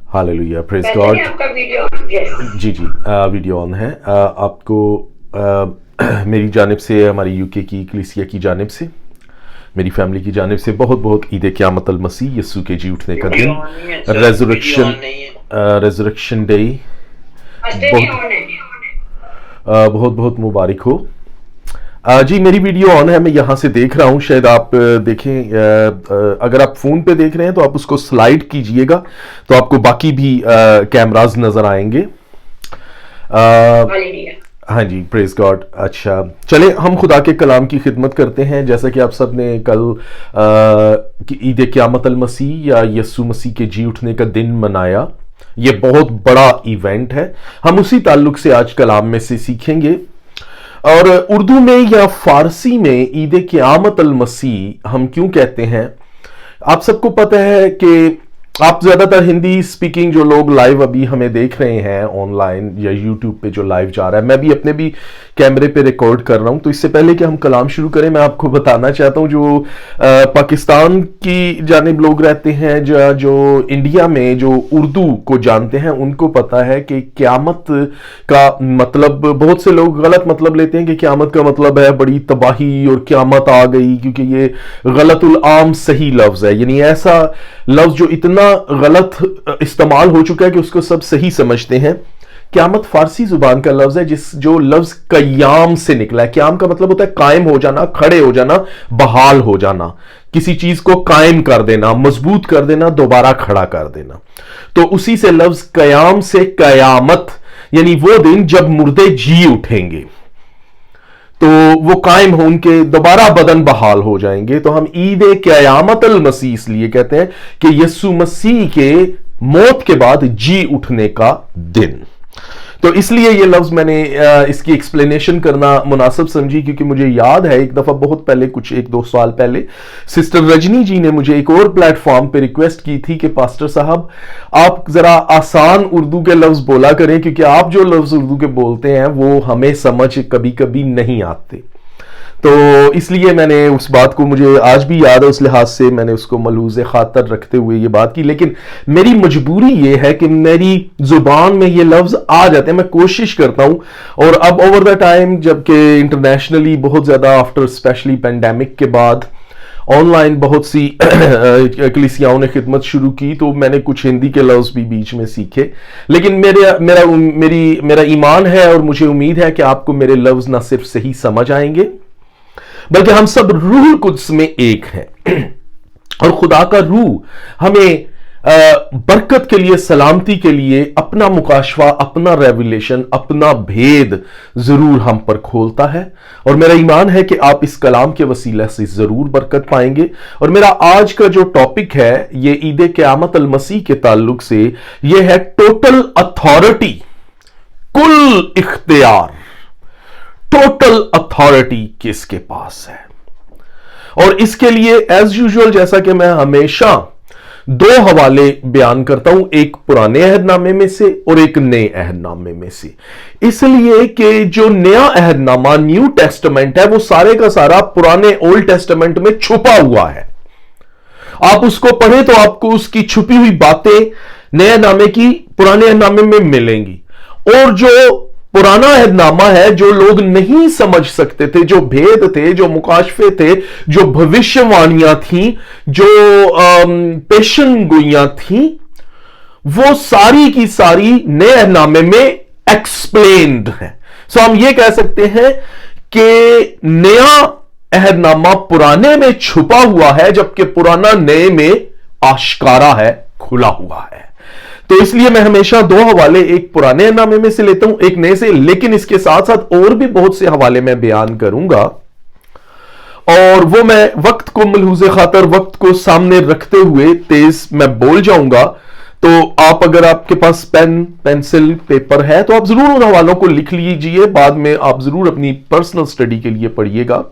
Hallelujah, praise God. आपका video जी जी, वीडियो ऑन है। आपको मेरी जानिब से, हमारी यूके की कलीसिया की जानिब से, मेरी फैमिली की जानिब से बहुत बहुत ईद क़यामत अल मसीह, यस्सु के जी उठने का दिन, रेजरेक्शन डे बहुत बहुत मुबारक हो। जी, मेरी वीडियो ऑन है, मैं यहाँ से देख रहा हूँ, शायद आप देखें। अगर आप फ़ोन पे देख रहे हैं तो आप उसको स्लाइड कीजिएगा तो आपको बाकी भी कैमराज नज़र आएंगे। हाँ जी, प्रेज गॉड। अच्छा, चले हम खुदा के कलाम की खिदमत करते हैं। जैसा कि आप सब ने कल ईद क़यामत अल मसीह या यस्सु मसीह के जी उठने का दिन मनाया, ये बहुत बड़ा इवेंट है। हम उसी ताल्लुक से आज कलाम में से सीखेंगे। और उर्दू में या फारसी में ईद क़यामत अल मसीह हम क्यों कहते हैं? आप सबको पता है कि आप ज़्यादातर हिंदी स्पीकिंग जो लोग लाइव अभी हमें देख रहे हैं ऑनलाइन या यूट्यूब पे जो लाइव जा रहा है, मैं भी अपने भी कैमरे पे रिकॉर्ड कर रहा हूं। तो इससे पहले कि हम कलाम शुरू करें, मैं आपको बताना चाहता हूं, जो पाकिस्तान की जानिब लोग रहते हैं, जो इंडिया में जो उर्दू को जानते हैं, उनको पता है कि क़यामत का मतलब, बहुत से लोग गलत मतलब लेते हैं कि क़यामत का मतलब है बड़ी तबाही और क़यामत आ गई, क्योंकि ये गलतुल आम सही लफ्ज़ है। यानी ऐसा लफ्ज़ जो इतना गलत इस्तेमाल हो चुका है कि उसको सब सही समझते हैं। क़यामत फारसी जुबान का लफ्ज़ है जो लफ्ज़ क़याम से निकला है। क़याम का मतलब होता है कायम हो जाना, खड़े हो जाना, बहाल हो जाना, किसी चीज को कायम कर देना, मजबूत कर देना, दोबारा खड़ा कर देना। तो उसी से लफ्ज़ क़याम से क़यामत, यानी वो दिन जब मुर्दे जी उठेंगे, तो वो कायम हो, उनके दोबारा बदन बहाल हो जाएंगे। तो हम ईद क़यामत अल मसीह इसलिए कहते हैं कि यस्सु मसीह के मौत के बाद जी उठने का दिन। तो इसलिए ये लफ्ज़ मैंने इसकी एक्सप्लेनेशन करना मुनासिब समझी, क्योंकि मुझे याद है एक दफ़ा बहुत पहले, कुछ 1-2 साल पहले, सिस्टर रजनी जी ने मुझे एक और प्लेटफॉर्म पे रिक्वेस्ट की थी कि पास्टर साहब आप ज़रा आसान उर्दू के लफ्ज़ बोला करें, क्योंकि आप जो लफ्ज़ उर्दू के बोलते हैं वो हमें समझ कभी कभी नहीं आते। तो इसलिए मैंने उस बात को, मुझे आज भी याद है, उस लिहाज से मैंने उसको मलूज़ खातर रखते हुए ये बात की। लेकिन मेरी मजबूरी ये है कि मेरी जुबान में ये लफ्ज़ आ जाते हैं, मैं कोशिश करता हूँ। और अब ओवर द टाइम, जबकि इंटरनेशनली बहुत ज़्यादा, आफ्टर स्पेशली पेंडेमिक के बाद ऑनलाइन बहुत सी कलीसियाओं ने खिदमत शुरू की, तो मैंने कुछ हिंदी के लफ्ज़ भी बीच में सीखे। लेकिन मेरा ईमान है और मुझे उम्मीद है कि आपको मेरे लफ्ज़ ना सिर्फ सही समझ आएंगे, बल्कि हम सब रूह कुद्स में एक हैं। और खुदा का रूह हमें बरकत के लिए, सलामती के लिए अपना मुकाशवा, अपना रेवलेशन, अपना भेद जरूर हम पर खोलता है। और मेरा ईमान है कि आप इस कलाम के वसीले से जरूर बरकत पाएंगे। और मेरा आज का जो टॉपिक है, ये ईद क़यामत अल मसीह के ताल्लुक से, ये है टोटल अथॉरिटी, कुल इख्तियार। टोटल अथॉरिटी किसके पास है? और इसके लिए एज यूजुअल, जैसा कि मैं हमेशा 2 हवाले बयान करता हूं, एक पुराने अहदनामे में से और एक नए अहदनामे में से। इसलिए कि जो नया अहदनामा, न्यू टेस्टामेंट है, वो सारे का सारा पुराने ओल्ड टेस्टामेंट में छुपा हुआ है। आप उसको पढ़े तो आपको उसकी छुपी हुई बातें नए अहदनामे की पुराने अहदनामे में मिलेंगी। और जो पुराना अहदनामा है, जो लोग नहीं समझ सकते थे, जो भेद थे, जो मुकाशफे थे, जो भविष्यवाणियां थीं, जो पेशन गोइयां थीं, वो सारी की सारी नए अहदनामे में एक्सप्लेन्ड है। सो हम ये कह सकते हैं कि नया अहदनामा पुराने में छुपा हुआ है, जबकि पुराना नए में आश्कारा है, खुला हुआ है। तो इसलिए मैं हमेशा 2 हवाले, एक पुराने नामे में से लेता हूं, एक नए से। लेकिन इसके साथ साथ और भी बहुत से हवाले मैं बयान करूंगा, और वो मैं वक्त को मलहूज़े खातर, वक्त को सामने रखते हुए तेज मैं बोल जाऊंगा। तो आप, अगर आपके पास पेन, पेंसिल, पेपर है, तो आप जरूर उन हवालों को लिख लीजिए, बाद में आप जरूर अपनी पर्सनल स्टडी के लिए पढ़िएगा।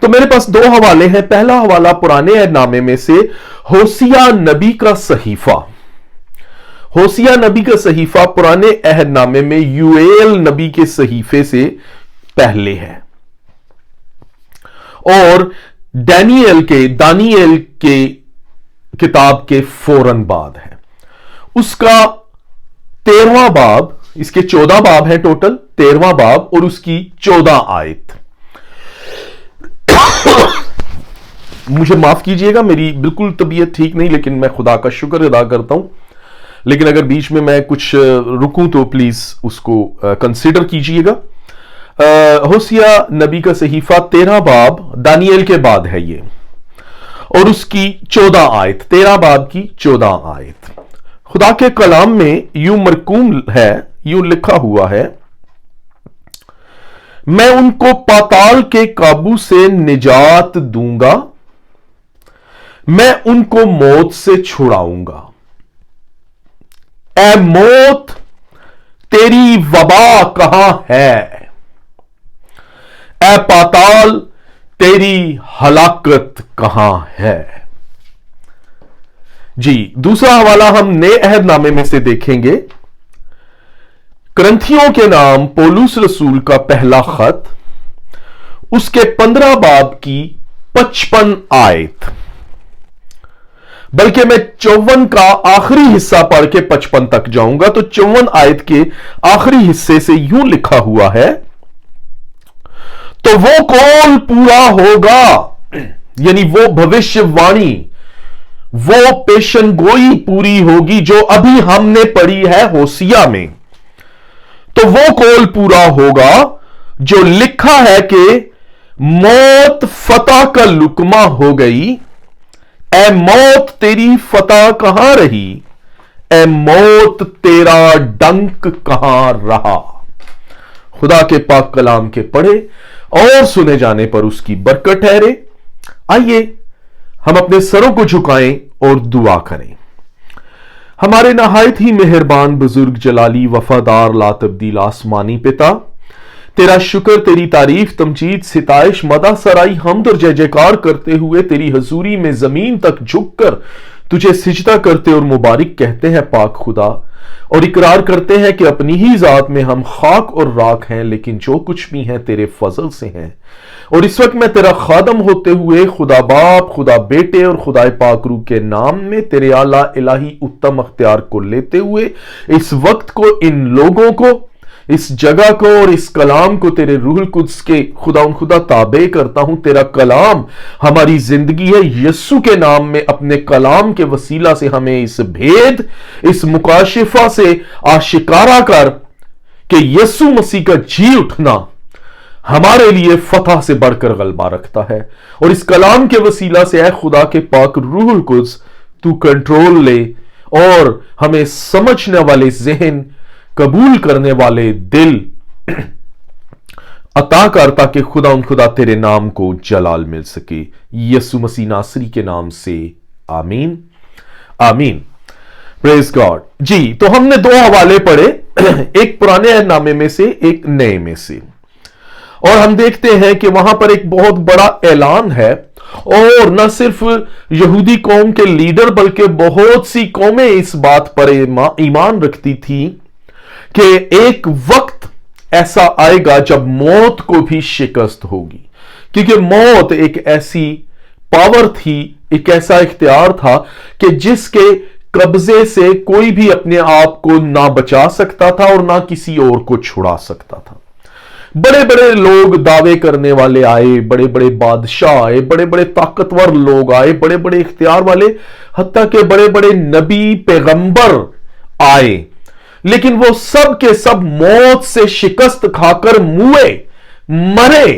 तो मेरे पास 2 हवाले हैं। पहला हवाला पुराने अहदनामे में से होसिया नबी का सहीफा। होसिया नबी का सहीफा पुराने अहदनामे में यूएल नबी के सहीफे से पहले है, और दानिएल के किताब के फौरन बाद है। اس کا 13واں باب، اس کے 14 باب ہیں ٹوٹل، 13واں باب اور اس کی 14 آیت۔ مجھے معاف کیجئے گا، میری بالکل طبیعت ٹھیک نہیں، لیکن میں خدا کا شکر ادا کرتا ہوں، لیکن اگر بیچ میں کچھ رکوں تو پلیز اس کو کنسیڈر کیجئے گا۔ ہوسیہ نبی کا صحیفہ 13 باب دانیل کے بعد ہے یہ، اور اس کی 14 آیت، 13 باب کی 14 آیت۔ خدا کے کلام میں یوں مرقوم ہے، یوں لکھا ہوا ہے، میں ان کو پاتال کے قابو سے نجات دوں گا، میں ان کو موت سے چھڑاؤں گا۔ اے موت، تیری وبا کہاں ہے؟ اے پاتال، تیری ہلاکت کہاں ہے؟ جی، دوسرا حوالہ ہم نئے عہد نامے میں سے دیکھیں گے، کرنتھیوں کے نام پولس رسول کا پہلا خط، اس کے 15 باب کی 55 آیت، بلکہ میں 54 کا آخری حصہ پڑھ کے 55 تک جاؤں گا۔ تو 54 آیت کے آخری حصے سے یوں لکھا ہوا ہے، تو وہ قول پورا ہوگا، یعنی وہ بھوشیہ وانی، وہ پیشن گوئی پوری ہوگی جو ابھی ہم نے پڑھی ہے ہوسیہ میں۔ تو وہ قول پورا ہوگا جو لکھا ہے کہ موت فتح کا لقمہ ہو گئی، اے موت تیری فتح کہاں رہی، اے موت تیرا ڈنک کہاں رہا۔ خدا کے پاک کلام کے پڑھے اور سنے جانے پر اس کی برکت ٹھہرے۔ آئیے ہم اپنے سروں کو جھکائیں اور دعا کریں۔ ہمارے نہایت ہی مہربان، بزرگ، جلالی، وفادار، لا تبدیل آسمانی پتا، تیرا شکر، تیری تعریف، تمجید، ستائش، مدح، سرائی، حمد اور جے جےکار کرتے ہوئے تیری حضوری میں زمین تک جھک کر تجھے سجدہ کرتے اور مبارک کہتے ہیں پاک خدا، اور اقرار کرتے ہیں کہ اپنی ہی ذات میں ہم خاک اور راکھ ہیں، لیکن جو کچھ بھی ہیں تیرے فضل سے ہیں۔ اور اس وقت میں تیرا خادم ہوتے ہوئے خدا باپ، خدا بیٹے اور خدا پاک روح کے نام میں تیرے اعلیٰ الہی اتم اختیار کو لیتے ہوئے اس وقت کو، ان لوگوں کو، اس جگہ کو اور اس کلام کو تیرے روح القدس کے خدا تابع کرتا ہوں۔ تیرا کلام ہماری زندگی ہے، یسوع کے نام میں اپنے کلام کے وسیلہ سے ہمیں اس بھید، اس مکاشفہ سے آشکارا کر کہ یسوع مسیح کا جی اٹھنا ہمارے لیے فتح سے بڑھ کر غلبہ رکھتا ہے، اور اس کلام کے وسیلہ سے اے خدا کے پاک روح القدس تو کنٹرول لے اور ہمیں سمجھنے والے ذہن، قبول کرنے والے دل عطا کر، تاکہ خدا تیرے نام کو جلال مل سکے، یسوع مسیح ناصری کے نام سے آمین آمین۔ پریز گاڈ۔ جی، تو ہم نے 2 حوالے پڑھے، ایک پرانے عہد نامے میں سے، ایک نئے میں سے، اور ہم دیکھتے ہیں کہ وہاں پر ایک بہت بڑا اعلان ہے، اور نہ صرف یہودی قوم کے لیڈر بلکہ بہت سی قومیں اس بات پر ایمان رکھتی تھی کہ ایک وقت ایسا آئے گا جب موت کو بھی شکست ہوگی، کیونکہ موت ایک ایسی پاور تھی، ایک ایسا اختیار تھا کہ جس کے قبضے سے کوئی بھی اپنے آپ کو نہ بچا سکتا تھا اور نہ کسی اور کو چھڑا سکتا تھا۔ بڑے بڑے لوگ دعوے کرنے والے آئے، بڑے بڑے بادشاہ آئے، بڑے بڑے طاقتور لوگ آئے، بڑے بڑے اختیار والے، حتیٰ کہ بڑے بڑے نبی، پیغمبر آئے، لیکن وہ سب کے سب موت سے شکست کھا کر مرے،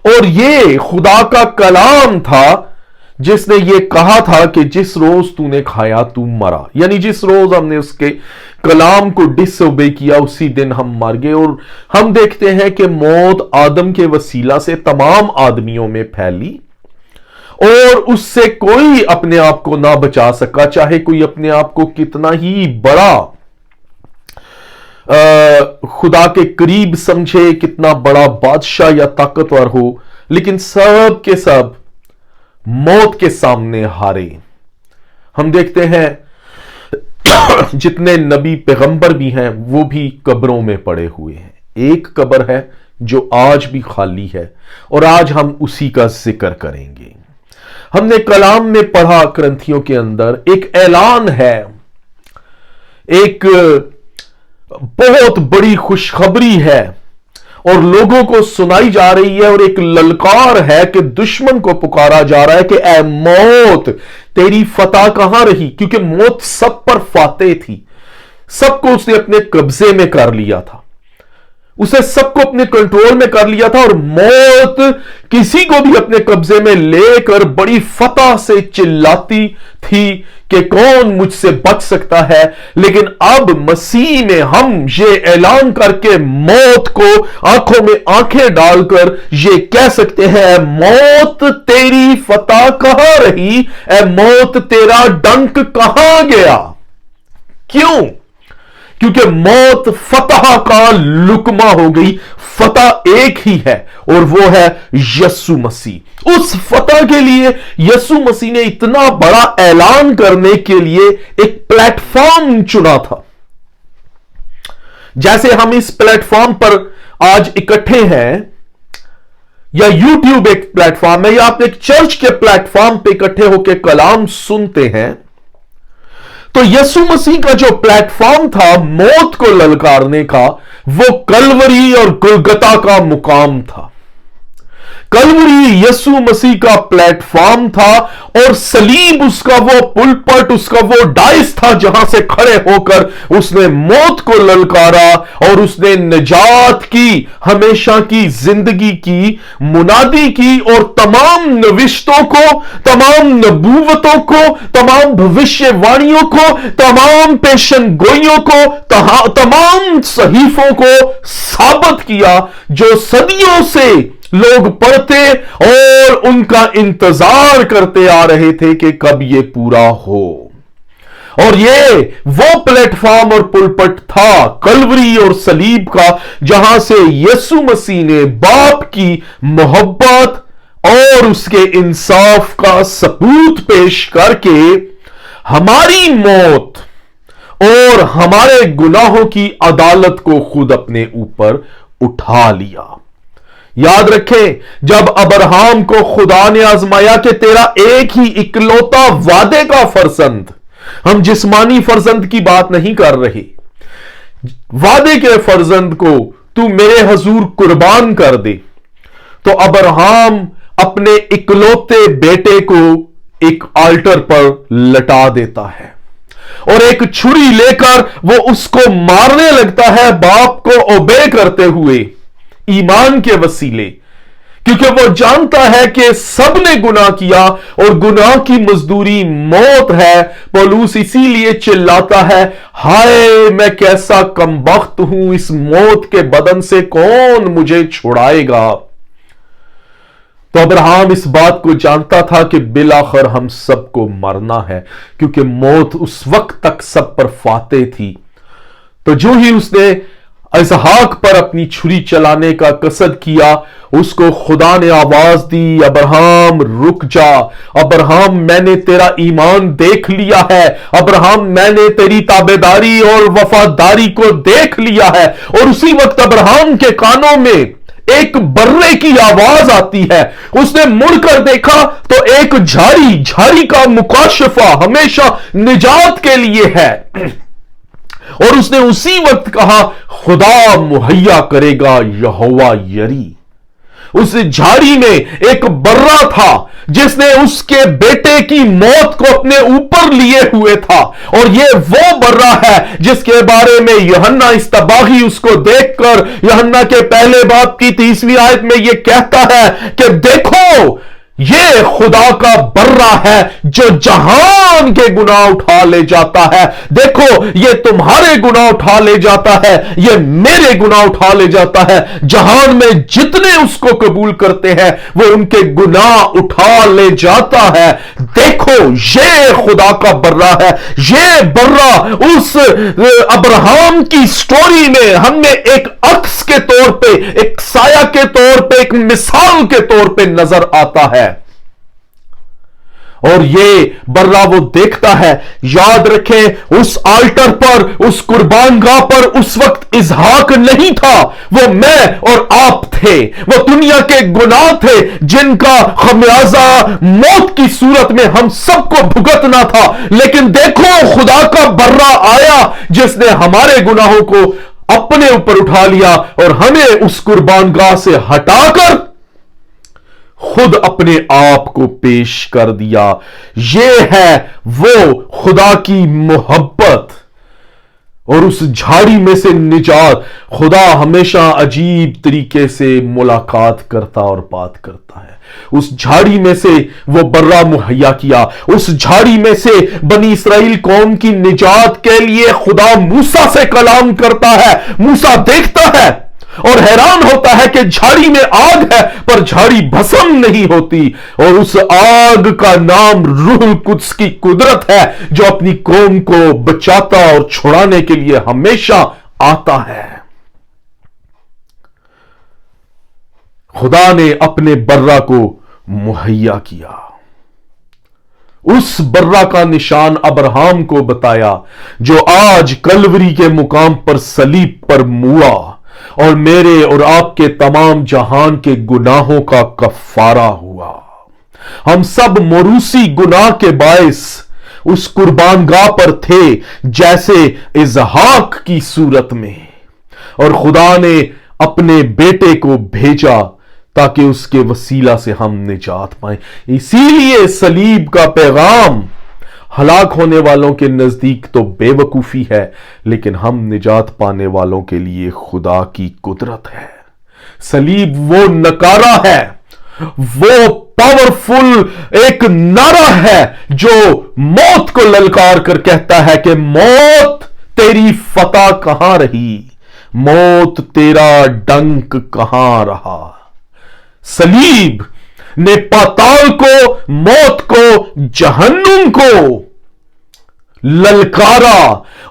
اور یہ خدا کا کلام تھا جس نے یہ کہا تھا کہ جس روز تو نے کھایا تو مرا، یعنی جس روز ہم نے اس کے کلام کو ڈس اوبے کیا اسی دن ہم مر گئے۔ اور ہم دیکھتے ہیں کہ موت آدم کے وسیلہ سے تمام آدمیوں میں پھیلی، اور اس سے کوئی اپنے آپ کو نہ بچا سکا، چاہے کوئی اپنے آپ کو کتنا ہی بڑا خدا کے قریب سمجھے، کتنا بڑا بادشاہ یا طاقتور ہو، لیکن سب کے سب موت کے سامنے ہارے۔ ہم دیکھتے ہیں جتنے نبی پیغمبر بھی ہیں وہ بھی قبروں میں پڑے ہوئے ہیں۔ ایک قبر ہے جو آج بھی خالی ہے، اور آج ہم اسی کا ذکر کریں گے۔ ہم نے کلام میں پڑھا، کرنتھیوں کے اندر ایک اعلان ہے، ایک بہت بڑی خوشخبری ہے اور لوگوں کو سنائی جا رہی ہے، اور ایک للکار ہے کہ دشمن کو پکارا جا رہا ہے کہ اے موت تیری فتح کہاں رہی، کیونکہ موت سب پر فاتح تھی، سب کو اس نے اپنے قبضے میں کر لیا تھا، اسے سب کو اپنے کنٹرول میں کر لیا تھا، اور موت کسی کو بھی اپنے قبضے میں لے کر بڑی فتح سے چلاتی تھی کہ کون مجھ سے بچ سکتا ہے۔ لیکن اب مسیح میں ہم یہ اعلان کر کے موت کو آنکھوں میں آنکھیں ڈال کر یہ کہہ سکتے ہیں، اے موت تیری فتح کہاں رہی، اے موت تیرا ڈنک کہاں گیا؟ کیوں؟ کیونکہ موت فتح کا لقمہ ہو گئی، فتح ایک ہی ہے اور وہ ہے یسوع مسیح۔ اس فتح کے لیے یسوع مسیح نے اتنا بڑا اعلان کرنے کے لیے ایک پلیٹ فارم چنا تھا۔ جیسے ہم اس پلیٹ فارم پر آج اکٹھے ہیں، یا یوٹیوب ایک پلیٹ فارم ہے، یا آپ ایک چرچ کے پلیٹ فارم پہ اکٹھے ہو کے کلام سنتے ہیں، تو یسوع مسیح کا جو پلیٹ فارم تھا موت کو للکارنے کا، وہ کلوری اور گلگتا کا مقام تھا۔ کلوری یسوع مسیح کا پلیٹ فارم تھا، اور صلیب اس کا وہ پلپٹ، اس کا وہ ڈائس تھا جہاں سے کھڑے ہو کر اس نے موت کو للکارا، اور اس نے نجات کی، ہمیشہ کی زندگی کی منادی کی، اور تمام نوشتوں کو، تمام نبوتوں کو، تمام بھوشیہ وانیوں کو، تمام پیشن گوئیوں کو، تمام صحیفوں کو ثابت کیا جو صدیوں سے لوگ پڑھتے اور ان کا انتظار کرتے آ رہے تھے کہ کب یہ پورا ہو۔ اور یہ وہ پلیٹ فارم اور پلپٹ تھا کلوری اور صلیب کا، جہاں سے یسوع مسیح نے باپ کی محبت اور اس کے انصاف کا ثبوت پیش کر کے ہماری موت اور ہمارے گناہوں کی عدالت کو خود اپنے اوپر اٹھا لیا۔ یاد رکھیں، جب ابراہم کو خدا نے آزمایا کہ تیرا ایک ہی اکلوتا وعدے کا فرزند، ہم جسمانی فرزند کی بات نہیں کر رہے، وعدے کے فرزند کو تو میرے حضور قربان کر دے، تو ابراہم اپنے اکلوتے بیٹے کو ایک آلٹر پر لٹا دیتا ہے، اور ایک چھری لے کر وہ اس کو مارنے لگتا ہے، باپ کو اوبے کرتے ہوئے ایمان کے وسیلے، کیونکہ وہ جانتا ہے کہ سب نے گناہ کیا اور گناہ کی مزدوری موت ہے۔ پولوس اسی لیے چلاتا ہے، ہائے میں کیسا کمبخت ہوں، اس موت کے بدن سے کون مجھے چھڑائے گا؟ تو ابراہم اس بات کو جانتا تھا کہ بالآخر ہم سب کو مرنا ہے، کیونکہ موت اس وقت تک سب پر فاتح تھی۔ تو جو ہی اس نے اسحاق پر اپنی چھری چلانے کا قصد کیا، اس کو خدا نے آواز دی، ابراہم رک جا، ابراہم میں نے تیرا ایمان دیکھ لیا ہے، ابراہم میں نے تیری تابعداری اور وفاداری کو دیکھ لیا ہے۔ اور اسی وقت ابراہم کے کانوں میں ایک برے کی آواز آتی ہے، اس نے مڑ کر دیکھا تو ایک جھاڑی کا مکاشفہ ہمیشہ نجات کے لیے ہے، اور اس نے اسی وقت کہا خدا مہیا کرے گا یہوہ یری۔ اس جھاڑی میں ایک برہ تھا جس نے اس کے بیٹے کی موت کو اپنے اوپر لیے ہوئے تھا، اور یہ وہ برہ ہے جس کے بارے میں یوحنا استباغی اس کو دیکھ کر یوحنا کے پہلے باب کی 30ویں آیت میں یہ کہتا ہے کہ دیکھو یہ خدا کا برہ ہے جو جہان کے گناہ اٹھا لے جاتا ہے، دیکھو یہ تمہارے گناہ اٹھا لے جاتا ہے، یہ میرے گناہ اٹھا لے جاتا ہے، جہان میں جتنے اس کو قبول کرتے ہیں وہ ان کے گناہ اٹھا لے جاتا ہے۔ دیکھو یہ خدا کا برہ ہے۔ یہ برہ اس ابراہم کی سٹوری میں ہمیں ایک عکس کے طور پہ، ایک سایہ کے طور پہ، ایک مثال کے طور پہ نظر آتا ہے، और ये बर्रा वो देखता है। याद रखें, उस आल्टर पर, उस कुर्बान गाह पर उस वक्त इसहाक नहीं था, वो मैं और आप थे। वो दुनिया के गुनाह थे जिनका खमियाजा मौत की सूरत में हम सबको भुगतना था। लेकिन देखो, खुदा का बर्रा आया जिसने हमारे गुनाहों को अपने ऊपर उठा लिया और हमें उस कुर्बान गाह से हटाकर खुद अपने आप को पेश कर दिया। यह है वो खुदा की मोहब्बत। और उस झाड़ी में से निजात, खुदा हमेशा अजीब तरीके से मुलाकात करता और बात करता है। उस झाड़ी में से वो बर्रा मुहैया किया। उस झाड़ी में से बनी इस्राएल कौम की निजात के लिए खुदा मूसा से कलाम करता है। मूसा देखता है और हैरान होता है कि झाड़ी में आग है पर झाड़ी भस्म नहीं होती। और उस आग का नाम रूह कुद्स की कुदरत है, जो अपनी कौम को बचाता और छुड़ाने के लिए हमेशा आता है। खुदा ने अपने बर्रा को मुहैया किया। उस बर्रा का निशान अब्राहम को बताया, जो आज कलवरी के मुकाम पर सलीब पर मुआ और मेरे और आपके तमाम जहान के गुनाहों का कफारा हुआ। हम सब मोरूसी गुनाह के बायस उस कुर्बान गाह पर थे, जैसे इसहाक की सूरत में। और खुदा ने अपने बेटे को भेजा ताकि उसके वसीला से हम निजात पाएं। इसीलिए सलीब का पैगाम हलाक होने वालों के नजदीक तो बेवकूफी है, लेकिन हम निजात पाने वालों के लिए खुदा की कुदरत है। सलीब वो नकारा है, वो पावरफुल एक नारा है जो मौत को ललकार कर कहता है कि मौत तेरी फतह कहां रही, मौत तेरा डंक कहां रहा। सलीब ने पाताल को, मौत को, जहन्नुम को ललकारा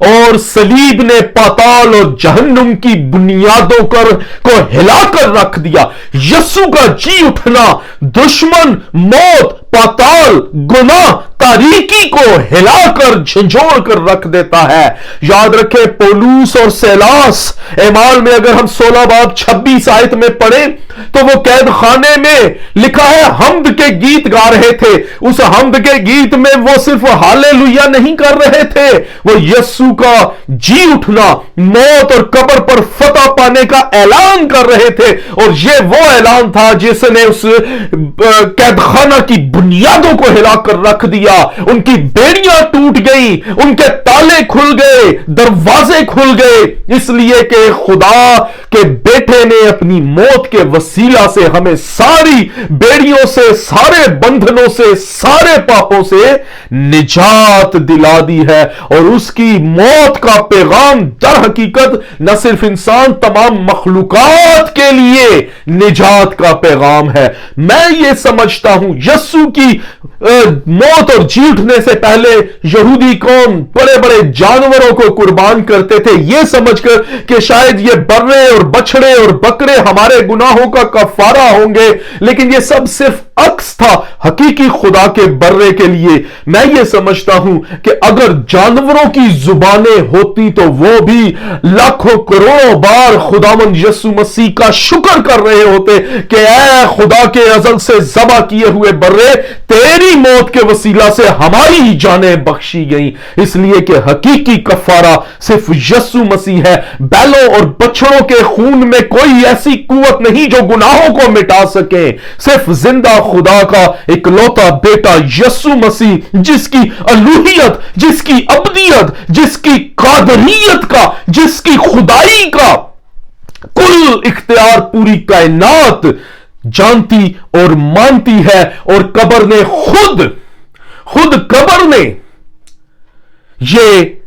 और सलीब ने पाताल और जहन्नुम की बुनियादों को हिलाकर रख दिया। यीशु का जी उठना दुश्मन, मौत, पाताल, गुनाह, तारीकी को हिलाकर झंझोड़ कर रख देता है। याद रखें, पौलुस और सैलास एमाल में अगर हम 16 बाब 26 आयत में पढ़ें तो वो कैद खाने में लिखा है हम्द के गीत गा रहे थे। उस हम्द के गीत में वो सिर्फ हालेलुया नहीं कर रहे थे, वो यीशु का जी उठना, मौत और कब्र पर फतह पाने का ऐलान कर रहे थे। और ये वो ऐलान था जिसने उस कैद खाना की बुनियादों को हिलाकर रख दिया। उनकी बेड़ियां टूट गई, उनके ताले खुल गए, दरवाजे खुल गए, इसलिए कि खुदा के बेटे ने अपनी मौत के वसीला से हमें सारी बेड़ियों से, सारे बंधनों से, सारे पापों से निजात दिला दी है। और उसकी मौत का पैगाम दर हकीकत न सिर्फ इंसान, तमाम मखलूकात के लिए निजात का पैगाम है। मैं ये समझता हूं यीशु की मौत और जी उठने से पहले यहूदी कौम बड़े बड़े जानवरों को कुर्बान करते थे, यह समझकर कि शायद ये बर्रे और बछड़े और बकरे हमारे गुनाहों का कफारा होंगे। लेकिन यह सब सिर्फ अक्स था हकीकी खुदा के बर्रे के लिए। मैं ये समझता हूं कि अगर जानवरों की जुबानें होती तो वो भी लाखों करोड़ों बार खुदावंद यीशु मसीह का शुक्र कर रहे होते कि ऐ खुदा के अज़ल से ज़बा किए हुए बर्रे, तेरी मौत के वसीला से हमारी ही जानें बख्शी गई। इसलिए कि हकीकी कफारा सिर्फ यीशु मसीह है। बैलों और बछड़ों के खून में कोई ऐसी कुव्वत नहीं जो गुनाहों को मिटा सके। सिर्फ जिंदा खुदा का इकलौता बेटा यीशु मसीह, जिसकी अलूहियत, जिसकी अब्दियत, जिसकी कादरियत का, जिसकी खुदाई का कुल इख्तियार पूरी कायनात जानती और मानती है। और कब्र ने खुद कब्र ने ये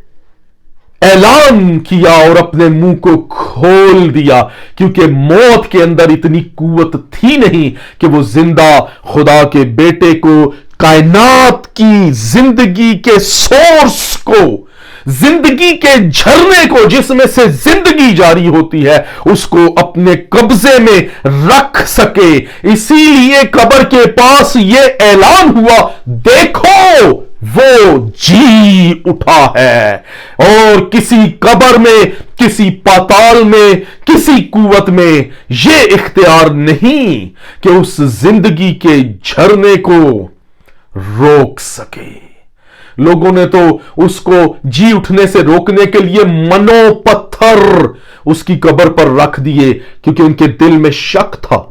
ऐलान किया और अपने मुंह को खोल दिया, क्योंकि मौत के अंदर इतनी कुव्वत थी नहीं कि वो जिंदा खुदा के बेटे को, कायनात की जिंदगी के सोर्स को, زندگی کے جھرنے کو جس میں سے زندگی جاری ہوتی ہے اس کو اپنے قبضے میں رکھ سکے. اسی لیے قبر کے پاس یہ اعلان ہوا, دیکھو وہ جی اٹھا ہے. اور کسی قبر میں, کسی پاتال میں, کسی قوت میں یہ اختیار نہیں کہ اس زندگی کے جھرنے کو روک سکے. لوگوں نے تو اس کو جی اٹھنے سے روکنے کے لیے منو پتھر اس کی قبر پر رکھ دیے, کیونکہ ان کے دل میں شک تھا.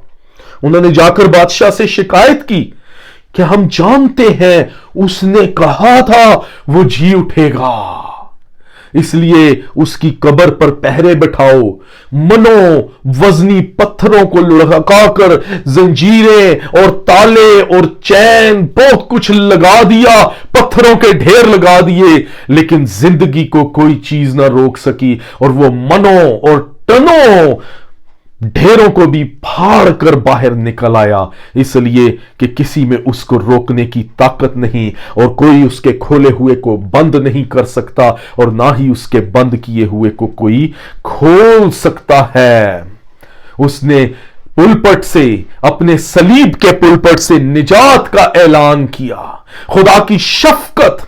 انہوں نے جا کر بادشاہ سے شکایت کی کہ ہم جانتے ہیں اس نے کہا تھا وہ جی اٹھے گا, اس لیے اس کی قبر پر پہرے بٹھاؤ. منو وزنی پتھروں کو لڑکا کر زنجیریں اور تالے اور چین بہت کچھ لگا دیا, پتھروں کے ڈھیر لگا دیے, لیکن زندگی کو کوئی چیز نہ روک سکی. اور وہ منو اور ٹنوں ڈھیروں کو بھی پھاڑ کر باہر نکل آیا, اس لیے کہ کسی میں اس کو روکنے کی طاقت نہیں, اور کوئی اس کے کھولے ہوئے کو بند نہیں کر سکتا, اور نہ ہی اس کے بند کیے ہوئے کو کوئی کھول سکتا ہے. اس نے پلپٹ سے, اپنے صلیب کے پلپٹ سے نجات کا اعلان کیا, خدا کی شفقت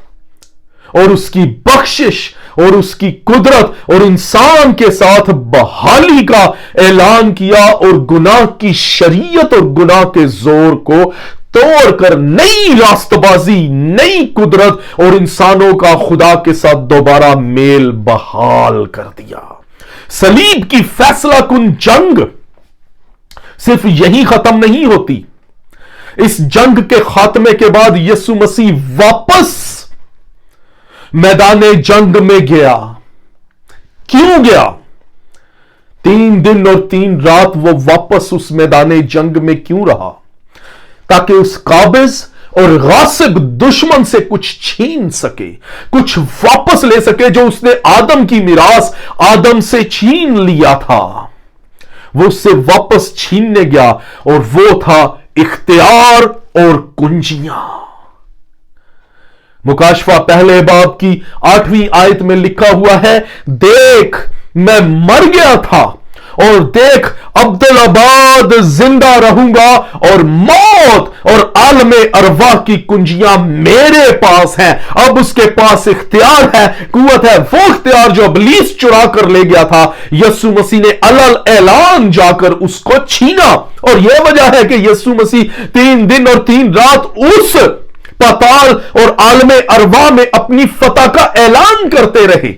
اور اس کی بخشش اور اس کی قدرت اور انسان کے ساتھ بحالی کا اعلان کیا, اور گناہ کی شریعت اور گناہ کے زور کو توڑ کر نئی راست بازی, نئی قدرت اور انسانوں کا خدا کے ساتھ دوبارہ میل بحال کر دیا. صلیب کی فیصلہ کن جنگ صرف یہی ختم نہیں ہوتی. اس جنگ کے خاتمے کے بعد یسوع مسیح واپس میدان جنگ میں گیا. کیوں گیا؟ 3 دن اور 3 رات وہ واپس اس میدان جنگ میں کیوں رہا؟ تاکہ اس قابض اور غاصب دشمن سے کچھ چھین سکے, کچھ واپس لے سکے جو اس نے آدم کی میراث آدم سے چھین لیا تھا. وہ اس سے واپس چھیننے گیا, اور وہ تھا اختیار اور کنجیاں. مکاشفہ پہلے باب کی 8ویں آیت میں لکھا ہوا ہے, دیکھ میں مر گیا تھا اور دیکھ عبدالآباد زندہ رہوں گا, اور موت اور عالم ارواح کی کنجیاں میرے پاس ہیں. اب اس کے پاس اختیار ہے, قوت ہے, وہ اختیار جو ابلیس چرا کر لے گیا تھا. یسوع مسیح نے علل اعلان جا کر اس کو چھینا, اور یہ وجہ ہے کہ یسوع مسیح 3 دن اور 3 رات اس پاتال اور عالم ارواح میں اپنی فتح کا اعلان کرتے رہے.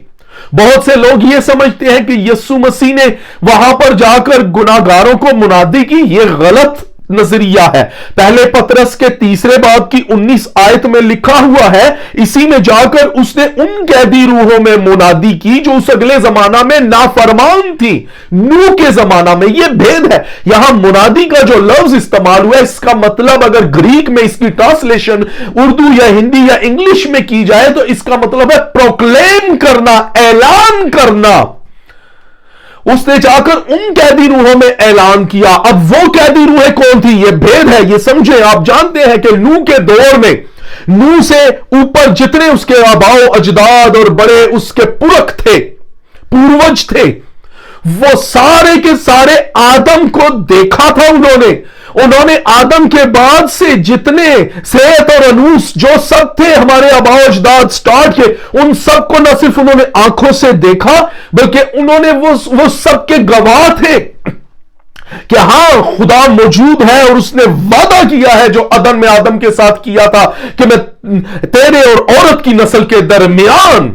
بہت سے لوگ یہ سمجھتے ہیں کہ یسوع مسیح نے وہاں پر جا کر گناہگاروں کو منادی کی. یہ غلط نظریہ ہے. پہلے پطرس کے 3 باب کی 19 آیت میں لکھا ہوا ہے, اسی میں جا کر اس نے ان قیدی روحوں میں منادی کی جو اس اگلے زمانہ میں نافرمان تھی, نوح کے زمانہ میں. یہ بھید ہے. یہاں منادی کا جو لفظ استعمال ہوا ہے, اس کا مطلب اگر گریک میں اس کی ٹرانسلیشن اردو یا ہندی یا انگلش میں کی جائے تو اس کا مطلب ہے پروکلیم کرنا, اعلان کرنا. اس نے جا کر ان قیدی روحوں میں اعلان کیا. اب وہ قیدی روحیں کون تھی یہ بھید ہے, یہ سمجھیں. آپ جانتے ہیں کہ نوح کے دور میں, نوح سے اوپر جتنے اس کے آباء و اجداد اور بڑے اس کے پرخ تھے, پوروج تھے, وہ سارے کے سارے آدم کو دیکھا تھا. انہوں نے آدم کے بعد سے جتنے سیت اور انوس جو سب تھے ہمارے آباء و اجداد سٹارٹ کے, ان سب کو نہ صرف انہوں نے آنکھوں سے دیکھا بلکہ انہوں نے وہ سب کے گواہ تھے کہ ہاں خدا موجود ہے, اور اس نے وعدہ کیا ہے جو عدن میں آدم کے ساتھ کیا تھا کہ میں تیرے اور عورت کی نسل کے درمیان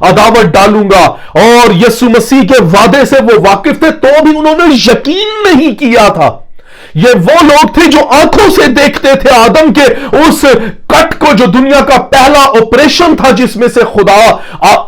عداوت ڈالوں گا. اور یسوع مسیح کے وعدے سے وہ واقف تھے, تو بھی انہوں نے یقین نہیں کیا تھا. یہ وہ لوگ تھے جو آنکھوں سے دیکھتے تھے آدم کے اس کٹ کو, جو دنیا کا پہلا آپریشن تھا جس میں سے خدا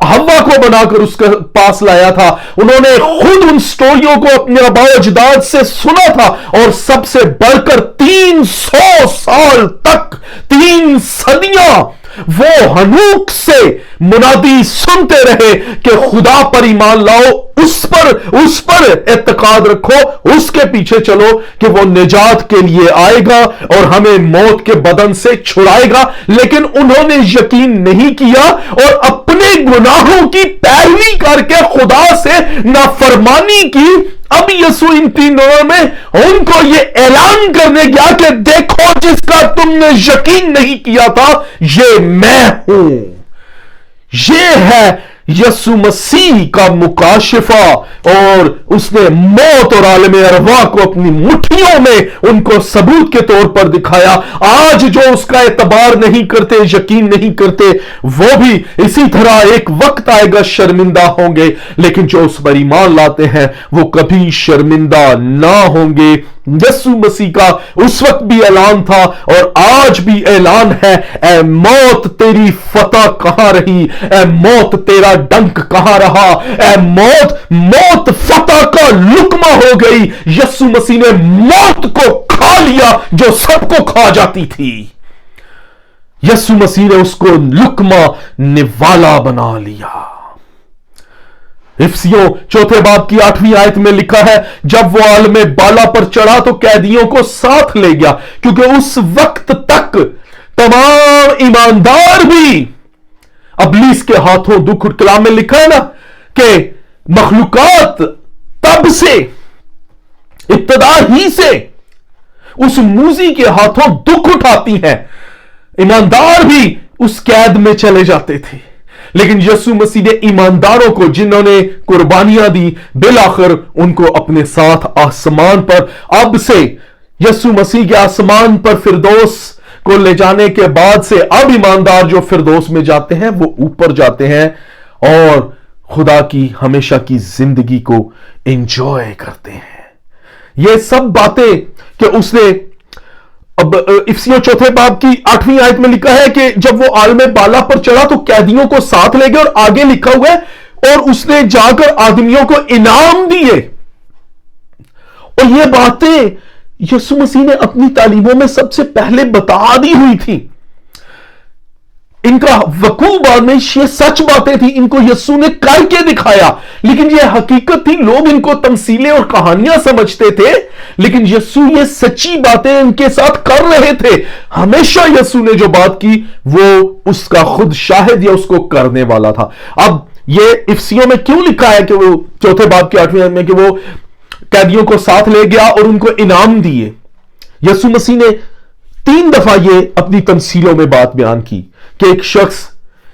ہوا کو بنا کر اس کے پاس لایا تھا. انہوں نے خود ان سٹوریوں کو اپنے آباء و اجداد سے سنا تھا, اور سب سے بڑھ کر 300 سال تک, 3 صدیاں وہ ہنوک سے منادی سنتے رہے کہ خدا پر ایمان لاؤ, اس پر اعتقاد رکھو, اس کے پیچھے چلو کہ وہ نجات کے لیے آئے گا اور ہمیں موت کے بدن سے چھڑائے گا. لیکن انہوں نے یقین نہیں کیا اور اپنے गुनाहों की पैरवी करके खुदा से नाफरमानी की, अब यीशु इन 3 दिनों में उनको ये ऐलान करने गया कि देखो जिसका तुमने यकीन नहीं किया था, ये मैं हूं। ये है यीशु मसीह का मुकाशिफा, और उसने मौत और आलम अरवा को अपनी मुट्ठियों में उनको सबूत के तौर पर दिखाया। आज जो उसका एतबार नहीं करते, यकीन नहीं करते, वो भी इसी तरह एक वक्त आएगा शर्मिंदा होंगे, लेकिन जो उस पर ईमान लाते हैं वो कभी शर्मिंदा ना होंगे। यीशु मसीह का उस वक्त भी ऐलान था और आज भी ऐलान है, ऐ मौत तेरी फतह कहां रही, ऐ मौत तेरा डंक कहां रहा, ऐ मौत फतह का लुकमा हो गई। यीशु मसीह ने मौत को खा लिया जो सबको खा जाती थी। यीशु मसीह ने उसको लुकमा निवाला बना लिया। इफिसियों 4 बाब की 8वीं आयत में लिखा है, जब वो आलमे बाला पर चढ़ा तो कैदियों को साथ ले गया, क्योंकि उस वक्त तक तमाम ईमानदार भी अबलीस के हाथों दुख, कलाम में लिखा है ना कि मखलूकात तब से, इब्तदा ही से उस मूजी के हाथों दुख उठाती हैं। ईमानदार भी उस कैद में चले जाते थे, लेकिन यीशु मसीह ने ईमानदारों को, जिन्होंने कुर्बानियां दी, बिलाखिर उनको अपने साथ आसमान पर, अब से यीशु मसीह के आसमान पर फिरदौस को ले जाने के बाद से अब ईमानदार जो फिरदौस में जाते हैं वो ऊपर जाते हैं और खुदा की हमेशा की जिंदगी को एंजॉय करते हैं। ये सब बातें कि उसने, अब इफिसियों 4 बाब की 8वीं आयत में लिखा है कि जब वो आलमे बाला पर चढ़ा तो कैदियों को साथ ले गए, और आगे लिखा हुआ है और उसने जाकर आदमियों को इनाम दिए। और ये बातें यीशु मसीह ने अपनी तालीमों में सबसे पहले बता दी हुई थी। इनका वकूअ बाद में, ये सच बातें थी, इनको यीशु ने करके दिखाया, लेकिन ये हकीकत थी। लोग इनको तमसीलें और कहानियां समझते थे, लेकिन यीशु ये सच्ची बातें इनके साथ कर रहे थे। हमेशा यीशु ने जो बात की वो उसका खुद शाहिद या उसको करने वाला था। अब ये इफिसियों में क्यों लिखा है कि वो 4 बाब की 8वीं आयत में कि वो कैदियों को साथ ले गया और उनको इनाम दिए? यीशु मसीह ने 3 दफा ये अपनी तमसीलों में बात बयान की कि एक शख्स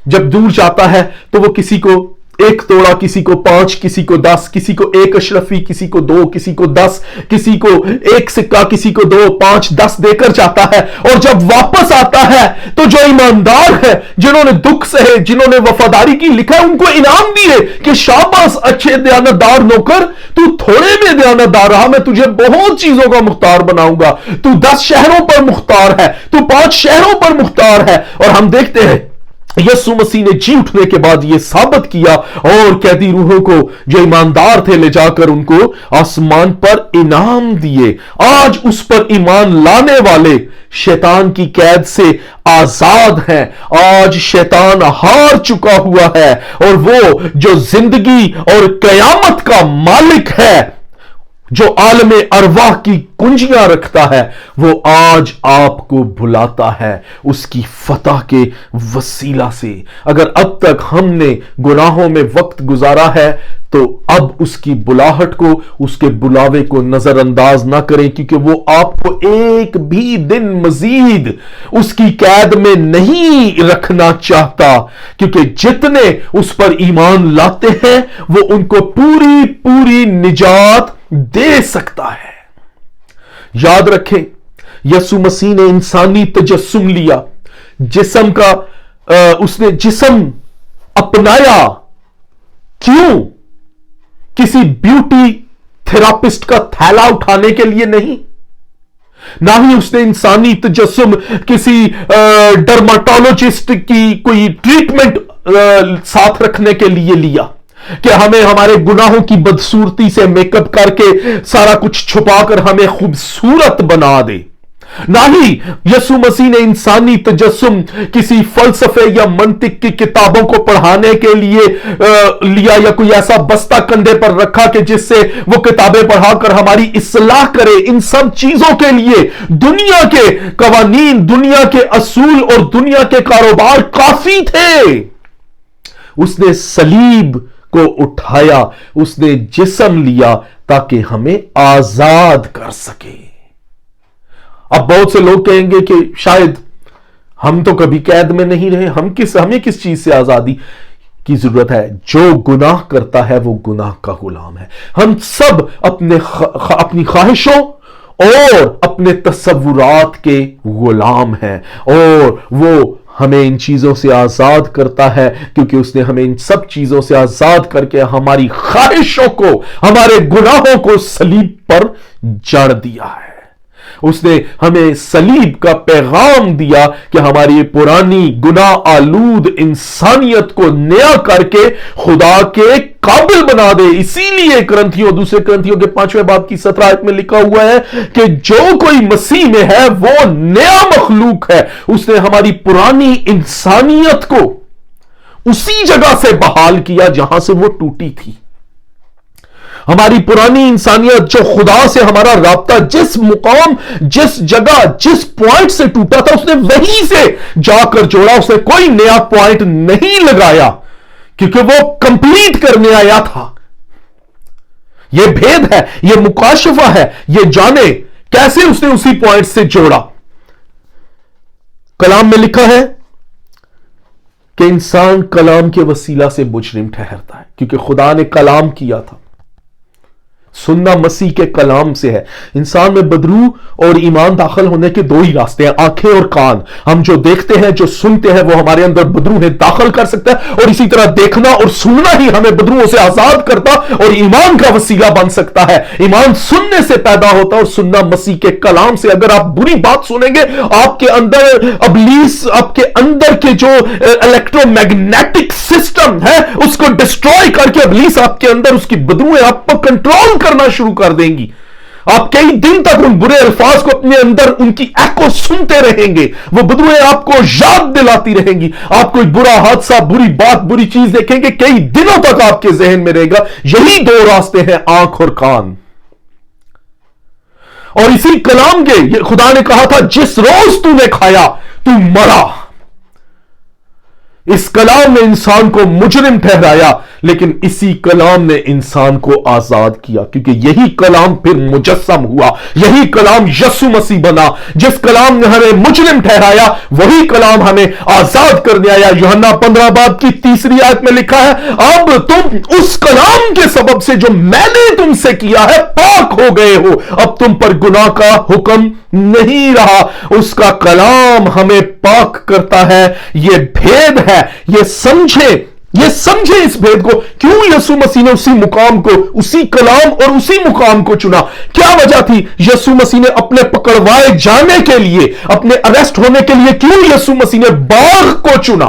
जब दूर जाता है तो वो किसी को 1 तोड़ा, किसी को 5, किसी को 10, किसी को 1 अशरफी, किसी को 2, किसी को 10, किसी को 1 सिक्का, किसी को 2, 5, 10 देकर जाता है। और जब वापस आता है तो जो ईमानदार है, जिन्होंने दुख सहे, जिन्होंने वफादारी की, लिखा है उनको इनाम दिए कि शाबाश अच्छे दयानतदार नौकर, तू थोड़े में दयानतदार रहा, मैं तुझे बहुत चीजों का मुख्तार बनाऊंगा। तू 10 शहरों पर मुख्तार है, तू 5 शहरों पर मुख्तार है। और हम देखते हैं यीशु मसीह ने जी उठने के बाद यह साबित किया और कैदी रूहों को, जो ईमानदार थे, ले जाकर उनको आसमान पर इनाम दिए। आज उस पर ईमान लाने वाले शैतान की कैद से आजाद हैं। आज शैतान हार चुका हुआ है और वो जो जिंदगी और कयामत का मालिक है, जो आलमे अरवाह की कुंजियां रखता है, वो आज आपको बुलाता है उसकी फतह के वसीला से। अगर अब तक हमने गुनाहों में वक्त गुजारा है तो अब उसकी बुलाहट को, उसके बुलावे को नजरअंदाज ना करें, क्योंकि वो आपको एक भी दिन मजीद उसकी कैद में नहीं रखना चाहता। क्योंकि जितने उस पर ईमान लाते हैं वो उनको पूरी पूरी निजात दे सकता है। याद रखें, यीशु मसीह ने इंसानी तजस्सुम लिया, जिस्म का उसने जिस्म अपनाया। क्यों? किसी ब्यूटी थेरापिस्ट का थैला उठाने के लिए नहीं, ना ही उसने इंसानी तजस्सुम किसी डर्माटोलॉजिस्ट की कोई ट्रीटमेंट साथ रखने के लिए लिया कि हमें हमारे गुनाहों की बदसूरती से मेकअप करके सारा कुछ छुपाकर हमें खूबसूरत बना दे। ना ही यीशु मसीह ने इंसानी तजस्सुम किसी फलसफे या मंतिक की किताबों को पढ़ाने के लिए लिया, या कोई ऐसा बस्ता कंधे पर रखा कि जिससे वो किताबें पढ़ाकर हमारी इस्लाह करे। इन सब चीजों के लिए दुनिया के कवानीन, दुनिया के असूल और दुनिया के कारोबार काफी थे। اس نے सलीब को उठाया, उसने जिस्म लिया ताकि हमें आजाद कर सके। अब बहुत से लोग कहेंगे कि शायद हम तो कभी कैद में नहीं रहे, हमें किस चीज से आजादी की जरूरत है। जो गुनाह करता है वो गुनाह का गुलाम है। हम सब अपनी ख्वाहिशों और अपने तसव्वुरात के गुलाम हैं, और वो हमें इन चीजों से आजाद करता है क्योंकि उसने हमें इन सब चीजों से आजाद करके हमारी ख्वाहिशों को, हमारे गुनाहों को सलीब पर जड़ दिया है। उसने हमें सलीब का पैगाम दिया कि हमारी पुरानी गुनाह आलूद इंसानियत को नया करके खुदा के काबिल बना दे। इसीलिए दूसरे करंथियों के 5वें बाब की 17 आयत में लिखा हुआ है कि जो कोई मसीह में है वो नया मखलूक है। उसने हमारी पुरानी इंसानियत को उसी जगह से बहाल किया जहां से वो टूटी थी। हमारी पुरानी इंसानियत, जो खुदा से हमारा राब्ता जिस मुकाम, जिस जगह, जिस पॉइंट से टूटा था, उसने वहीं से जाकर जोड़ा। उसने कोई नया पॉइंट नहीं लगाया क्योंकि वो कंप्लीट करने आया था। यह भेद है, यह मुकाशफा है, यह जाने कैसे उसने उसी पॉइंट से जोड़ा। कलाम में लिखा है कि इंसान कलाम के वसीला से मुजरिम ठहरता है, क्योंकि खुदा ने कलाम किया था। सुनना मसीह के कलाम से है। इंसान में बदरू और ईमान दाखिल होने के दो ही रास्ते हैं, आंखें और कान। हम जो देखते हैं, जो सुनते हैं, वो हमारे अंदर बदरू है दाखिल कर सकता है, और इसी तरह देखना और सुनना ही हमें बदरुओं से आजाद करता और ईमान का वसीला बन सकता है। ईमान सुनने से पैदा होता है, और सुनना मसीह के कलाम से। अगर आप बुरी बात सुनेंगे, आपके अंदर अबलीस, आपके अंदर के जो इलेक्ट्रोमैग्नेटिक सिस्टम है उसको डिस्ट्रॉय करके अबलीस आपके अंदर उसकी बदरुएं आपको कंट्रोल करना शुरू कर देंगी। आप कई दिन तक उन बुरे अल्फाज को अपने अंदर उनकी एको सुनते रहेंगे। वो बदरुएं आपको याद दिलाती रहेंगी। आप कोई बुरा हादसा, बुरी बात, बुरी चीज देखेंगे, कई दिनों तक आपके जहन में रहेगा। यही दो रास्ते हैं, आंख और कान। और इसी कलाम के खुदा ने कहा था, जिस रोज तूने खाया तू मरा। इस कलाम ने इंसान को मुजरिम ठहराया, लेकिन इसी कलाम ने इंसान को आजाद किया, क्योंकि यही कलाम फिर मुजस्सम हुआ। यही कलाम यीशु मसीह बना। जिस कलाम ने हमें मुजरिम ठहराया, वही कलाम हमें आजाद करने आया। यूहन्ना 15 बाब की 3 आयत में लिखा है, अब तुम उस कलाम के सबब से जो मैंने तुमसे किया है पाक हो गए हो। अब तुम पर गुनाह का हुक्म नहीं रहा। उसका कलाम हमें पाक करता है। यह भेद है। ये समझे इस भेद को। क्यों यीशु मसीह ने उसी मुकाम को, उसी कलाम और उसी मुकाम को चुना? क्या वजह थी? यीशु मसीह ने अपने पकड़वाए जाने के लिए, अपने अरेस्ट होने के लिए, क्यों यीशु मसीह ने बाग को चुना?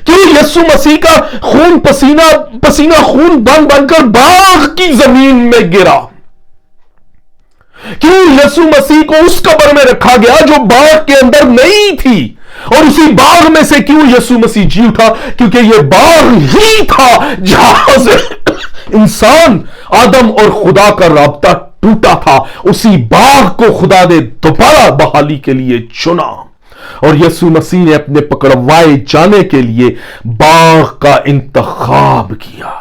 क्यों यीशु मसीह का खून पसीना खून बन बनकर बाग की जमीन में गिरा? क्यों यीशु मसीह को उस कब्र में रखा गया जो बाग के अंदर नहीं थी? और उसी बाग में से क्यों यीशु मसीह जी उठा? क्योंकि यह बाग ही था जहां से इंसान, आदम और खुदा का राब्ता टूटा था। उसी बाग को खुदा ने दोबारा बहाली के लिए चुना, और यीशु मसीह ने अपने पकड़वाए जाने के लिए बाग का इंतखाब किया।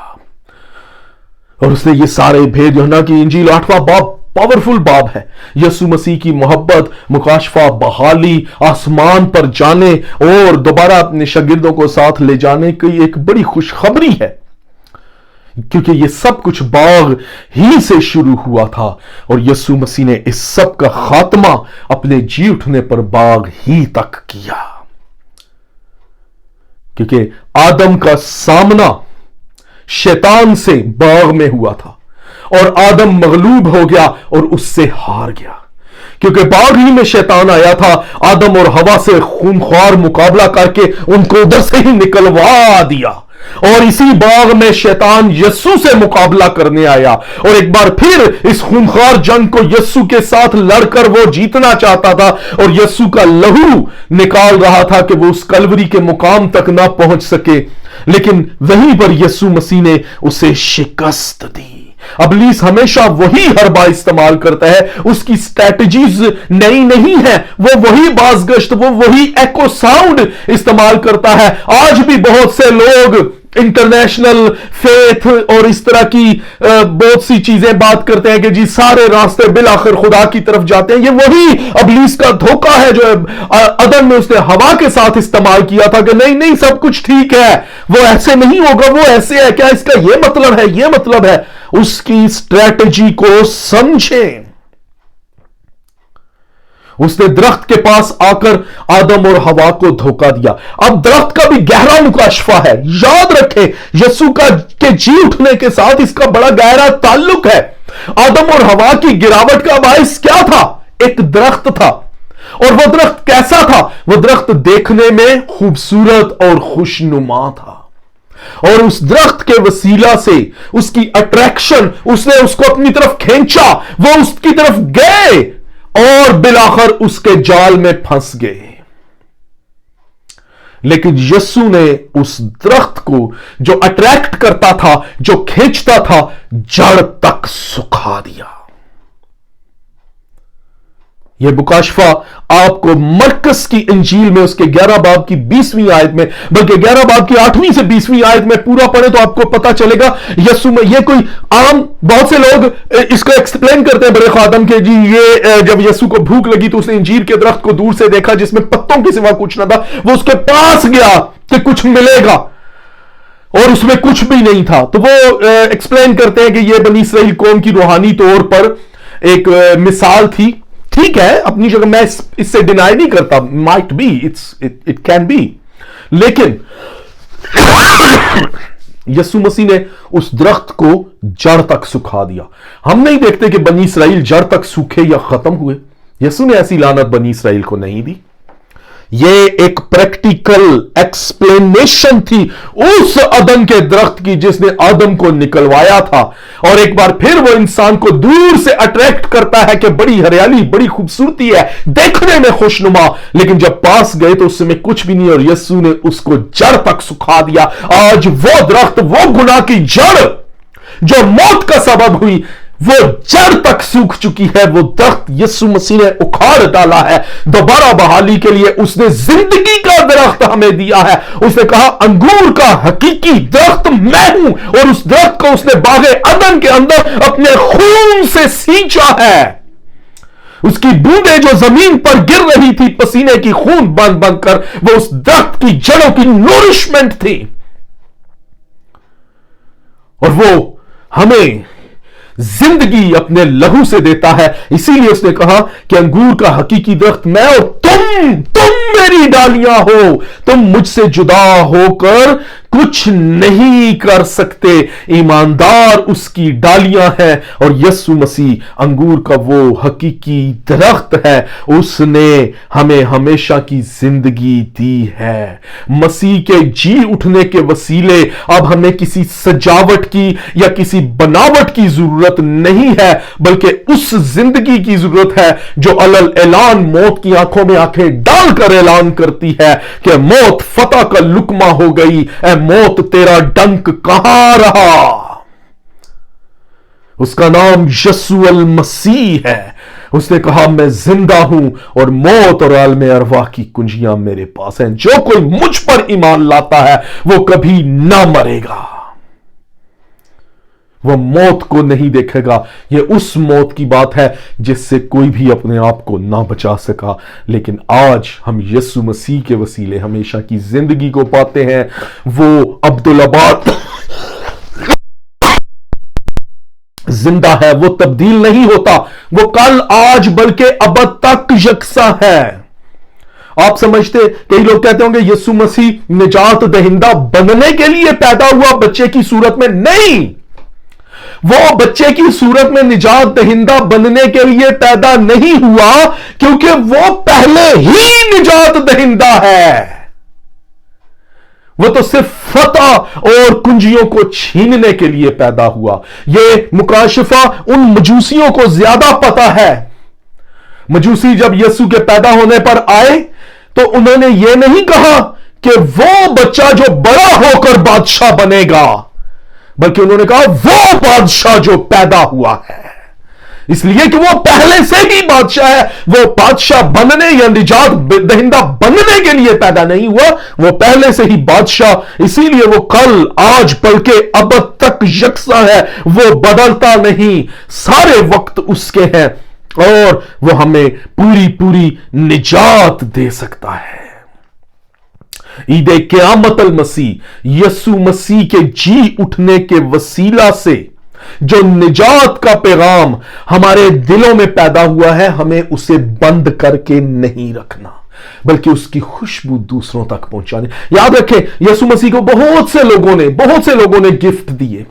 और उसने ये सारे भेद, यूहन्ना की इंजील 8वां बाब पावरफुल बाब है। यीशु मसीह की मोहब्बत, मुकाशफा, बहाली, आसमान पर जाने और दोबारा अपने शागिर्दों को साथ ले जाने की एक बड़ी खुशखबरी है, क्योंकि यह सब कुछ बाग ही से शुरू हुआ था, और यीशु मसीह ने इस सब का खात्मा अपने जी उठने पर बाग ही तक किया। क्योंकि आदम का सामना शैतान से बाग में हुआ था, और आदम मगलूब हो गया और उससे हार गया। क्योंकि बाग ही में शैतान आया था, आदम और हवा से खूनख्वार मुकाबला करके उनको उधर से ही निकलवा दिया, और इसी बाग में शैतान यीशु से मुकाबला करने आया, और एक बार फिर इस खूनख्वार जंग को यीशु के साथ लड़कर वो जीतना चाहता था, और यीशु का लहू निकाल रहा था कि वो उस कलवरी के मुकाम तक ना पहुंच सके। लेकिन वहीं पर यीशु मसीह ने उसे शिकस्त दी। इब्लीस हमेशा वही हरबा इस्तेमाल करता है, उसकी स्ट्रैटेजीज नई नहीं है, वो वही बाजगश्त, वो वही एको साउंड इस्तेमाल करता है। आज भी बहुत से लोग इंटरनेशनल फेथ और इस तरह की बहुत सी चीजें बात करते हैं कि जी सारे रास्ते बिलाखिर खुदा की तरफ जाते हैं। ये वही इब्लीस का धोखा है जो अदन में उसने हवा के साथ इस्तेमाल किया था कि नहीं नहीं सब कुछ ठीक है, वो ऐसे नहीं होगा, वो ऐसे है, क्या इसका ये मतलब है, ये मतलब है। उसकी स्ट्रैटेजी को समझें। उसने दरख्त के पास आकर आदम और हवा को धोखा दिया। अब दरख्त का भी गहरा मुकाशफा है, याद रखें यीशु के जी उठने के साथ इसका बड़ा गहरा ताल्लुक है। आदम और हवा की गिरावट का बायस क्या था? एक दरख्त था। और वह दरख्त कैसा था? वह दरख्त देखने में खूबसूरत और खुशनुमा था, और उस दरख्त के वसीला से उसकी अट्रैक्शन, उसने उसको अपनी तरफ खींचा, वो उसकी तरफ गए और बिलाखिर उसके जाल में फंस गए। लेकिन यीशु ने उस दरख्त को जो अट्रैक्ट करता था, जो खींचता था, जड़ तक सुखा दिया। यह मुकाशफा आपको मरकस की इंजील में उसके 11 बाब की 20वीं आयत में, बल्कि 11 बाब की 8वीं से 20वीं आयत में पूरा पढ़े तो आपको पता चलेगा। यीशु में यह कोई आम, बहुत से लोग इसको एक्सप्लेन करते हैं बड़े खादम के, जी ये जब यीशु को भूख लगी तो उसने अंजीर के दरख्त को दूर से देखा जिसमें पत्तों के सिवा कुछ ना था, वो उसके पास गया कि कुछ मिलेगा, और उसमें कुछ भी नहीं था। तो वो एक्सप्लेन करते हैं कि यह बनी इसराइल कौम की रूहानी तौर पर एक मिसाल थी। ठीक है, अपनी जगह मैं इससे डिनाई नहीं करता, might be, it can be, लेकिन यीशु मसीह ने उस दरख्त को जड़ तक सुखा दिया। हम नहीं देखते कि बनी इसराइल जड़ तक सूखे या खत्म हुए। यीशु ने ऐसी लानत बनी इसराइल को नहीं दी। यह एक प्रैक्टिकल एक्सप्लेनेशन थी उस अदन के दरख्त की जिसने आदम को निकलवाया था, और एक बार फिर वो इंसान को दूर से अट्रैक्ट करता है कि बड़ी हरियाली, बड़ी खूबसूरती है, देखने में खुशनुमा, लेकिन जब पास गए तो उसमें कुछ भी नहीं, और यीशु ने उसको जड़ तक सुखा दिया। आज वो दरख्त, वो गुनाह की जड़ जो मौत का सबब हुई, वो जड़ तक सूख चुकी है। वो दरख्त यीशु मसीह ने उखाड़ डाला है। दोबारा बहाली के लिए उसने जिंदगी का दरख्त हमें दिया है। उसने कहा अंगूर का हकीकी दरख्त मैं हूं, और उस दरख्त को उसने बागे अदन के अंदर अपने खून से सींचा है। उसकी बूंदें जो जमीन पर गिर रही थी पसीने की, खून बंद बंद कर, वो उस दरख्त की जड़ों की नूरिशमेंट थी, और वो हमें जिंदगी अपने लहू से देता है। इसीलिए उसने कहा कि अंगूर का हकीकी दरख्त मैं, और तुम मेरी डालियां हो, तुम मुझसे जुदा होकर कुछ नहीं कर सकते। ईमानदार उसकी डालियां हैं, और यीशु मसीह अंगूर का वो हकीकी दरख्त है। उसने हमें हमेशा की जिंदगी दी है। मसीह के जी उठने के वसीले अब हमें किसी सजावट की या किसी बनावट की जरूरत नहीं है, बल्कि उस जिंदगी की जरूरत है जो अलल ऐलान मौत की आंखों में आंखें डालकर ऐलान करती है कि मौत फतह का लुकमा हो गई, ऐ मौत तेरा डंक कहां रहा। उसका नाम यीशु अल मसीह है। उसने कहा मैं जिंदा हूं, और मौत और आलम अरवाह की कुंजियां मेरे पास हैं। जो कोई मुझ पर ईमान लाता है वो कभी ना मरेगा, वह मौत को नहीं देखेगा। यह उस मौत की बात है जिससे कोई भी अपने आप को ना बचा सका, लेकिन आज हम यीशु मसीह के वसीले हमेशा की जिंदगी को पाते हैं। वो अब्दुल अबाद जिंदा है, वो तब्दील नहीं होता, वो कल आज बल्कि अब तक यकसा है। आप समझते, कई लोग कहते होंगे यीशु मसीह निजात दहिंदा बनने के लिए पैदा हुआ, बच्चे की सूरत में नहीं। वो बच्चे की सूरत में निजात दहिंदा बनने के लिए पैदा नहीं हुआ, क्योंकि वो पहले ही निजात दहिंदा है। वो तो सिर्फ फतह और कुंजियों को छीनने के लिए पैदा हुआ। ये मुकाशफा उन मजूसियों को ज्यादा पता है। मजूसी जब यीशु के पैदा होने पर आए तो उन्होंने ये नहीं कहा कि वो बच्चा जो बड़ा होकर बादशाह बनेगा, बल्कि उन्होंने कहा वो बादशाह जो पैदा हुआ है, इसलिए कि वो पहले से ही बादशाह है। वो बादशाह बनने या निजात दहिंदा बनने के लिए पैदा नहीं हुआ, वो पहले से ही बादशाह, इसीलिए वो कल आज बल्कि अब तक यकसा है, वो बदलता नहीं, सारे वक्त उसके हैं और वो हमें पूरी पूरी निजात दे सकता है। ईद क़यामत अल मसीह, यसु मसीह के जी उठने के वसीला से जो निजात का पैगाम हमारे दिलों में पैदा हुआ है, हमें उसे बंद करके नहीं रखना, बल्कि उसकी खुशबू दूसरों तक पहुंचाने। याद रखें, यसु मसीह को बहुत से लोगों ने गिफ्ट दिए,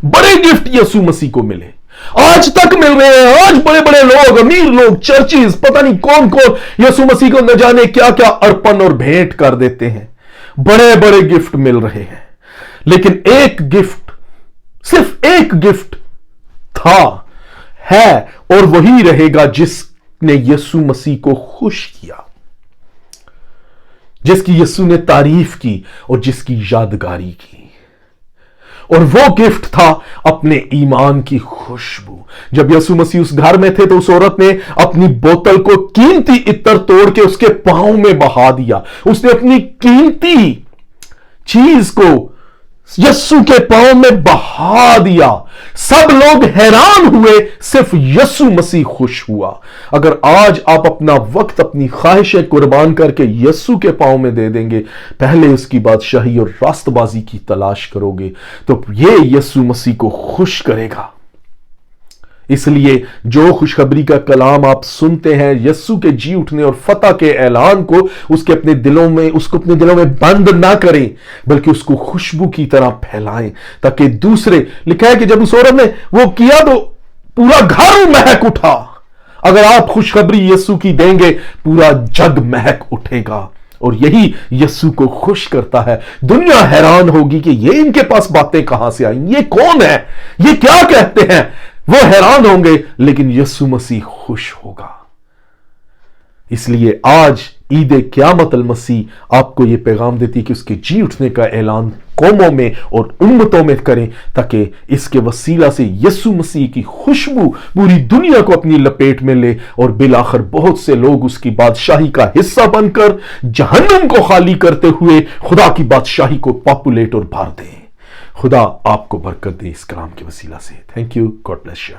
बड़े गिफ्ट यसु मसीह को मिले, आज तक मिल रहे हैं। आज बड़े बड़े लोग, अमीर लोग, चर्चिज, पता नहीं कौन कौन यसु मसीह को न जाने क्या क्या अर्पण और भेंट कर देते हैं, बड़े बड़े गिफ्ट मिल रहे हैं। लेकिन एक गिफ्ट, सिर्फ एक गिफ्ट था, है और वही रहेगा जिसने यसु मसीह को खुश किया, जिसकी यसु ने तारीफ की और जिसकी यादगारी की। और वो गिफ्ट था अपने ईमान की खुशबू। जब यसु मसीह उस घर में थे तो उस औरत ने अपनी बोतल को कीमती इत्र तोड़ के उसके पांव में बहा दिया। उसने अपनी कीमती चीज को यस्सु के पांव में बहा दिया। सब लोग हैरान हुए, सिर्फ यस्सु मसीह खुश हुआ। अगर आज आप अपना वक्त, अपनी ख्वाहिशें कुर्बान करके यस्सु के पांव में दे देंगे, पहले उसकी बादशाही और रास्तबाजी की तलाश करोगे, तो ये यस्सु मसीह को खुश करेगा। इसलिए जो खुशखबरी का कलाम आप सुनते हैं, यस्सु के जी उठने और फतह के ऐलान को उसको अपने दिलों में बंद ना करें, बल्कि उसको खुशबू की तरह फैलाएं, ताकि दूसरे, लिखा है कि जब उस औरत ने वो किया तो पूरा घर महक उठा। अगर आप खुशखबरी यस्सु की देंगे, पूरा जग महक उठेगा। और यही यस्सु को खुश करता है। दुनिया हैरान होगी कि ये इनके पास बातें कहां से आई, ये कौन है, ये क्या कहते हैं, वो हैरान होंगे, लेकिन यस्सु मसीह खुश होगा। इसलिए आज ईद क़यामत अल मसीह आपको यह पैगाम देती है कि उसके जी उठने का ऐलान कौमों में और उम्मतों में करें, ताकि इसके वसीला से यस्सु मसीह की खुशबू पूरी दुनिया को अपनी लपेट में ले और बिलाखिर बहुत से लोग उसकी बादशाही का हिस्सा बनकर जहन्नुम को खाली करते हुए खुदा की बादशाही को पॉपुलेट और भर दें। खुदा आपको बरकत दे इस कलाम के वसीला से। Thank you. God bless you.